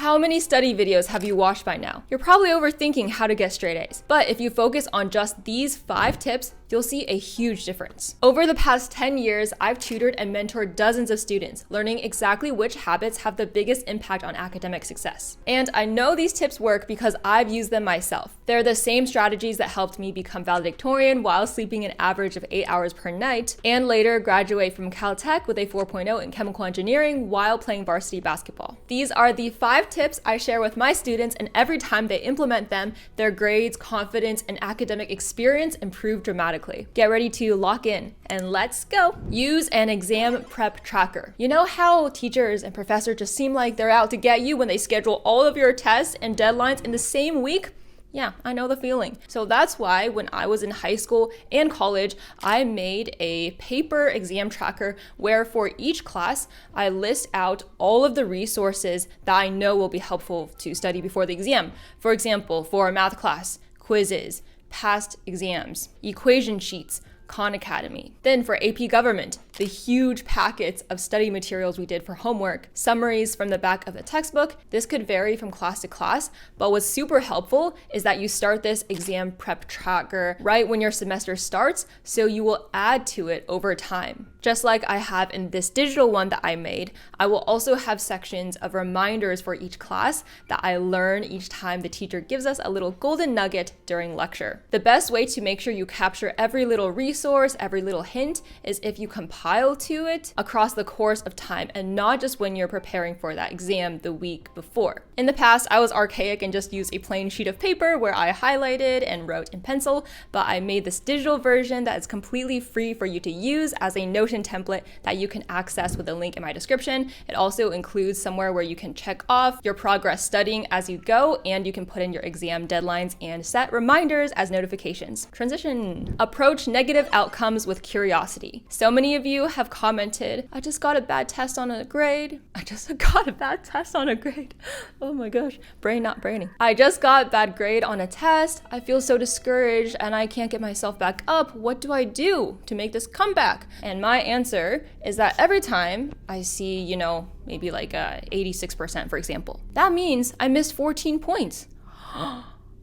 How many study videos have you watched by now? You're probably overthinking how to get straight A's. But if you focus on just these 5 tips, you'll see a huge difference. Over the past 10 years, I've tutored and mentored dozens of students, learning exactly which habits have the biggest impact on academic success. And I know these tips work because I've used them myself. They're the same strategies that helped me become valedictorian while sleeping an average of 8 hours per night, and later graduate from Caltech with a 4.0 in chemical engineering while playing varsity basketball. These are the 5 tips I share with my students, and every time they implement them, their grades, confidence, and academic experience improve dramatically. Get ready to lock in and let's go. Use an exam prep tracker. You know how teachers and professors just seem like they're out to get you when they schedule all of your tests and deadlines in the same week? Yeah, I know the feeling. So that's why when I was in high school and college, I made a paper exam tracker where for each class, I list out all of the resources that I know will be helpful to study before the exam. For example, for a math class, quizzes, past exams, equation sheets, Khan Academy. Then for AP Government, the huge packets of study materials we did for homework, summaries from the back of the textbook. This could vary from class to class, but what's super helpful is that you start this exam prep tracker right when your semester starts, so you will add to it over time. Just like I have in this digital one that I made, I will also have sections of reminders for each class that I learn each time the teacher gives us a little golden nugget during lecture. The best way to make sure you capture every little resource, every little hint, is if you compile to it across the course of time and not just when you're preparing for that exam the week before. In the past, I was archaic and just used a plain sheet of paper where I highlighted and wrote in pencil, but I made this digital version that is completely free for you to use as a Notion template that you can access with a link in my description. It also includes somewhere where you can check off your progress studying as you go, and you can put in your exam deadlines and set reminders as notifications. Transition. Approach negative outcomes with curiosity. So many of you have commented, I just got a bad test on a grade. Oh my gosh, brain not braining. I just got a bad grade on a test. I feel so discouraged and I can't get myself back up. What do I do to make this comeback? And my answer is that every time I see, maybe like 86%, for example, that means I missed 14 points.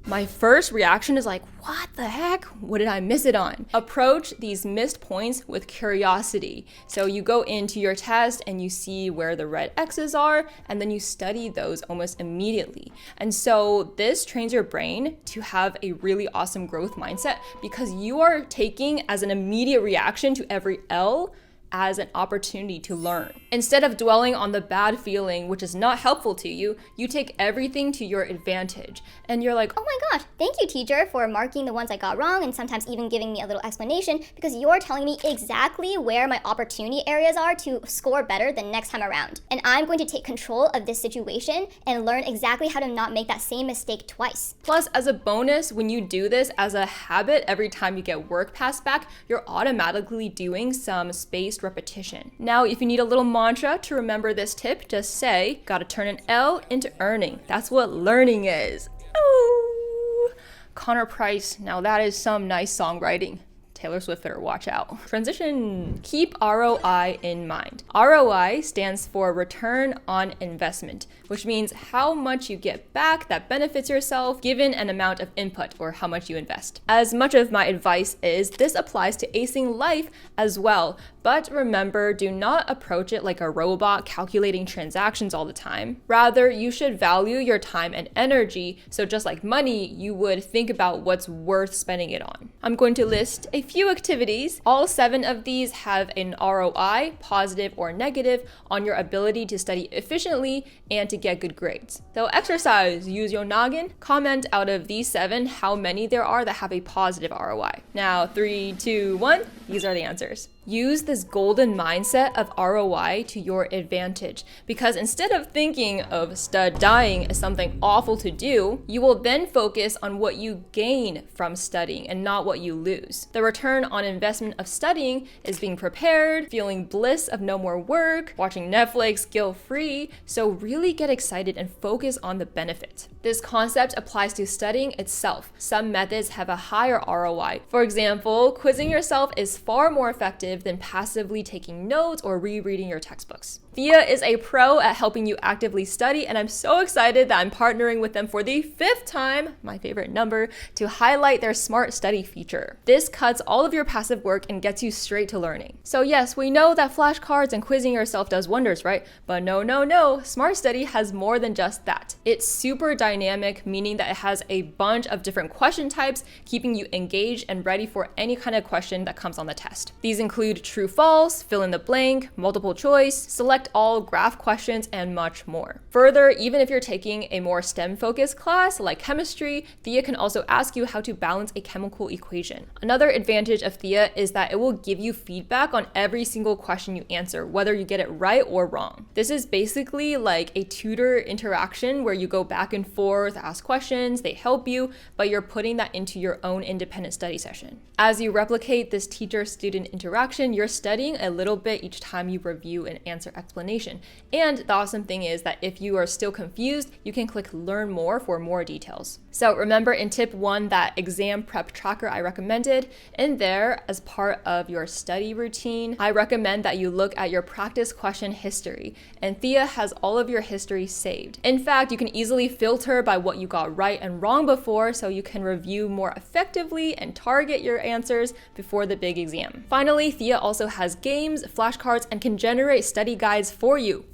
My first reaction is like, what the heck? What did I miss it on? Approach these missed points with curiosity. So you go into your test and you see where the red X's are, and then you study those almost immediately. And so this trains your brain to have a really awesome growth mindset because you are taking as an immediate reaction to every L as an opportunity to learn. Instead of dwelling on the bad feeling, which is not helpful to you, you take everything to your advantage. And you're like, oh my gosh, thank you teacher for marking the ones I got wrong and sometimes even giving me a little explanation because you're telling me exactly where my opportunity areas are to score better the next time around. And I'm going to take control of this situation and learn exactly how to not make that same mistake twice. Plus, as a bonus, when you do this as a habit, every time you get work passed back, you're automatically doing some spaced repetition. Now, if you need a little mantra to remember this tip, just say, gotta turn an L into earning. That's what learning is. Ooh. Connor Price, now that is some nice songwriting. Taylor Swift better watch out. Transition. Keep ROI in mind. ROI stands for return on investment, which means how much you get back that benefits yourself given an amount of input or how much you invest. As much of my advice is, this applies to acing life as well. But remember, do not approach it like a robot calculating transactions all the time. Rather, you should value your time and energy. So just like money, you would think about what's worth spending it on. I'm going to list a few activities. All 7 of these have an ROI, positive or negative, on your ability to study efficiently and to get good grades. So exercise, use your noggin. Comment out of these 7 how many there are that have a positive ROI. Now, 3, 2, 1, these are the answers. Use this golden mindset of ROI to your advantage, because instead of thinking of studying as something awful to do, you will then focus on what you gain from studying and not what you lose. The return on investment of studying is being prepared, feeling bliss of no more work, watching Netflix guilt-free, so really get excited and focus on the benefit. This concept applies to studying itself. Some methods have a higher ROI. For example, quizzing yourself is far more effective than passively taking notes or rereading your textbooks. Thea is a pro at helping you actively study, and I'm so excited that I'm partnering with them for the 5th time, my favorite number, to highlight their Smart Study feature. This cuts all of your passive work and gets you straight to learning. So yes, we know that flashcards and quizzing yourself does wonders, right? But no, Smart Study has more than just that. It's super dynamic, meaning that it has a bunch of different question types, keeping you engaged and ready for any kind of question that comes on the test. These include true, false, fill in the blank, multiple choice, select all, graph questions, and much more. Further, even if you're taking a more STEM-focused class like chemistry, Thea can also ask you how to balance a chemical equation. Another advantage of Thea is that it will give you feedback on every single question you answer, whether you get it right or wrong. This is basically like a tutor interaction where you go back and forth, ask questions, they help you, but you're putting that into your own independent study session. As you replicate this teacher-student interaction, you're studying a little bit each time you review and answer explanation. And the awesome thing is that if you are still confused, you can click Learn More for more details. So remember in tip 1, that exam prep tracker I recommended, in there as part of your study routine, I recommend that you look at your practice question history, and Thea has all of your history saved. In fact, you can easily filter by what you got right and wrong before, so you can review more effectively and target your answers before the big exam. Finally, Thea also has games, flashcards, and can generate study guides for you.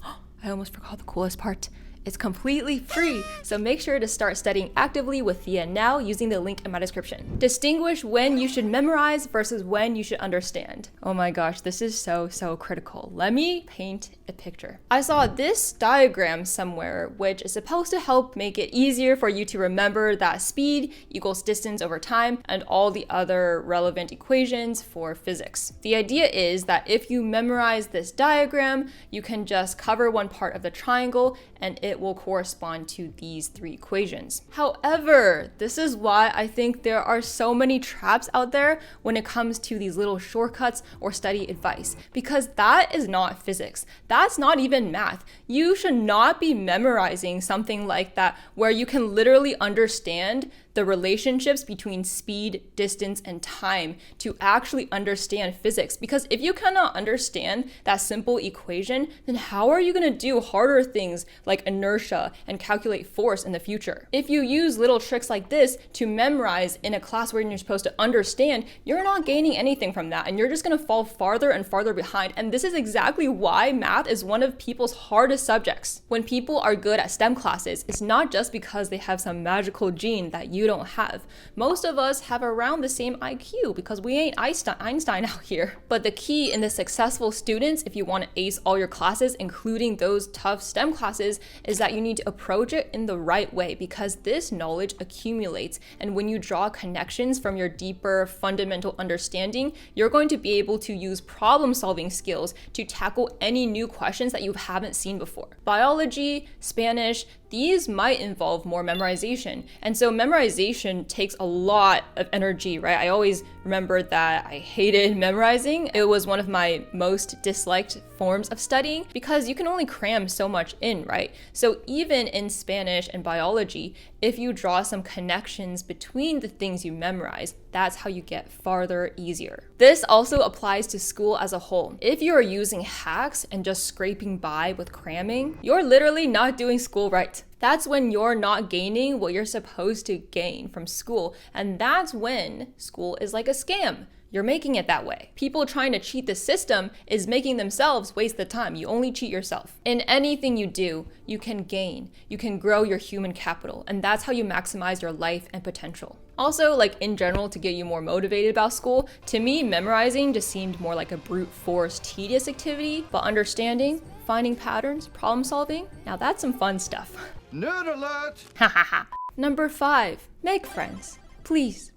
I almost forgot the coolest part. It's completely free, so make sure to start studying actively with Thea now using the link in my description. Distinguish when you should memorize versus when you should understand. Oh my gosh, this is so critical. Let me paint a picture. I saw this diagram somewhere, which is supposed to help make it easier for you to remember that speed equals distance over time and all the other relevant equations for physics. The idea is that if you memorize this diagram, you can just cover one part of the triangle and it will correspond to these 3 equations. However, this is why I think there are so many traps out there when it comes to these little shortcuts or study advice, because that is not physics. That's not even math. You should not be memorizing something like that where you can literally understand the relationships between speed, distance, and time to actually understand physics. Because if you cannot understand that simple equation, then how are you going to do harder things like inertia and calculate force in the future? If you use little tricks like this to memorize in a class where you're supposed to understand, you're not gaining anything from that, and you're just going to fall farther and farther behind. And this is exactly why math is one of people's hardest subjects. When people are good at STEM classes, it's not just because they have some magical gene that you don't have. Most of us have around the same IQ because we ain't Einstein out here. But the key in the successful students, if you want to ace all your classes, including those tough STEM classes, is that you need to approach it in the right way, because this knowledge accumulates. And when you draw connections from your deeper fundamental understanding, you're going to be able to use problem-solving skills to tackle any new questions that you haven't seen before. Biology, Spanish, these might involve more memorization. And so memorization takes a lot of energy, right? I always remember that I hated memorizing. It was one of my most disliked forms of studying because you can only cram so much in, right? So even in Spanish and biology, if you draw some connections between the things you memorize, that's how you get farther easier. This also applies to school as a whole. If you're using hacks and just scraping by with cramming, you're literally not doing school right. That's when you're not gaining what you're supposed to gain from school, and that's when school is like a scam. You're making it that way. People trying to cheat the system is making themselves waste the time. You only cheat yourself. In anything you do, you can gain. You can grow your human capital, and that's how you maximize your life and potential. Also, like in general, to get you more motivated about school, to me, memorizing just seemed more like a brute force, tedious activity, but understanding, finding patterns, problem solving, now that's some fun stuff. Nerd alert! Hahaha. Number 5, make friends. Please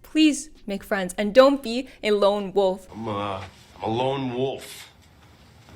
make friends and don't be a lone wolf. I'm a lone wolf.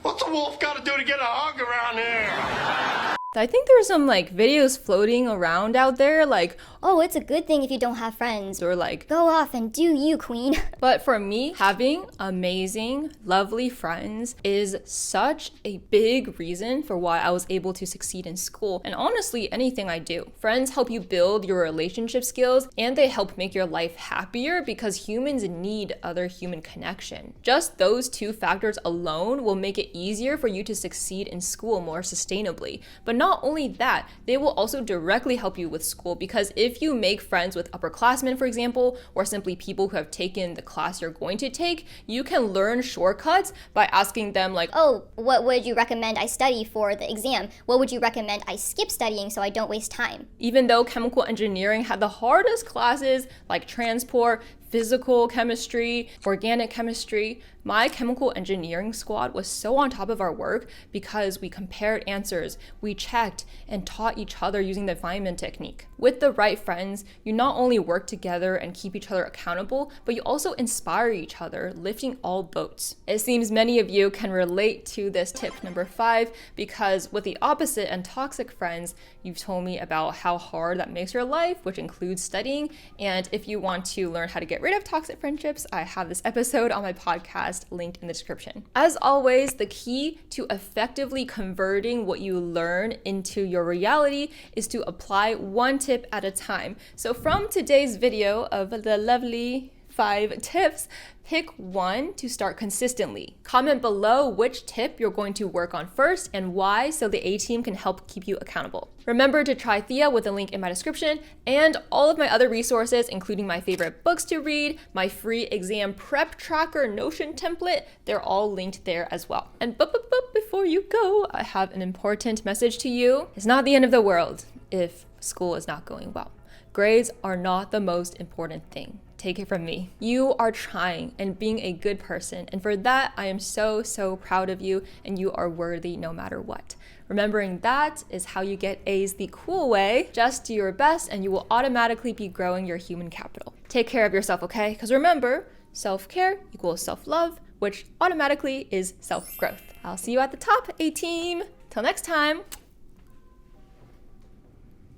What's a wolf got to do to get a hug around here? I think there's some like videos floating around out there like, oh, it's a good thing if you don't have friends. Or like, go off and do you, queen. But for me, having amazing, lovely friends is such a big reason for why I was able to succeed in school and honestly anything I do. Friends help you build your relationship skills and they help make your life happier because humans need other human connection. Just those two factors alone will make it easier for you to succeed in school more sustainably. But not only that, they will also directly help you with school because if you make friends with upperclassmen, for example, or simply people who have taken the class you're going to take, you can learn shortcuts by asking them like, oh, what would you recommend I study for the exam? What would you recommend I skip studying so I don't waste time? Even though chemical engineering had the hardest classes like transport, physical chemistry, organic chemistry, my chemical engineering squad was so on top of our work because we compared answers, we checked, and taught each other using the Feynman technique. With the right friends, you not only work together and keep each other accountable, but you also inspire each other, lifting all boats. It seems many of you can relate to this tip number 5 because with the opposite and toxic friends, you've told me about how hard that makes your life, which includes studying. And if you want to learn how to get rid of toxic friendships, I have this episode on my podcast linked in the description. As always, the key to effectively converting what you learn into your reality is to apply one tip at a time. So from today's video of the lovely 5 tips, pick one to start consistently. Comment below which tip you're going to work on first and why so the A-team can help keep you accountable. Remember to try Thea with the link in my description and all of my other resources, including my favorite books to read, my free exam prep tracker Notion template, they're all linked there as well. And before you go, I have an important message to you. It's not the end of the world if school is not going well. Grades are not the most important thing. Take it from me. You are trying and being a good person, and for that, I am so proud of you, and you are worthy no matter what. Remembering that is how you get A's the cool way. Just do your best, and you will automatically be growing your human capital. Take care of yourself, okay? Because remember, self-care equals self-love, which automatically is self-growth. I'll see you at the top, A-team. Till next time.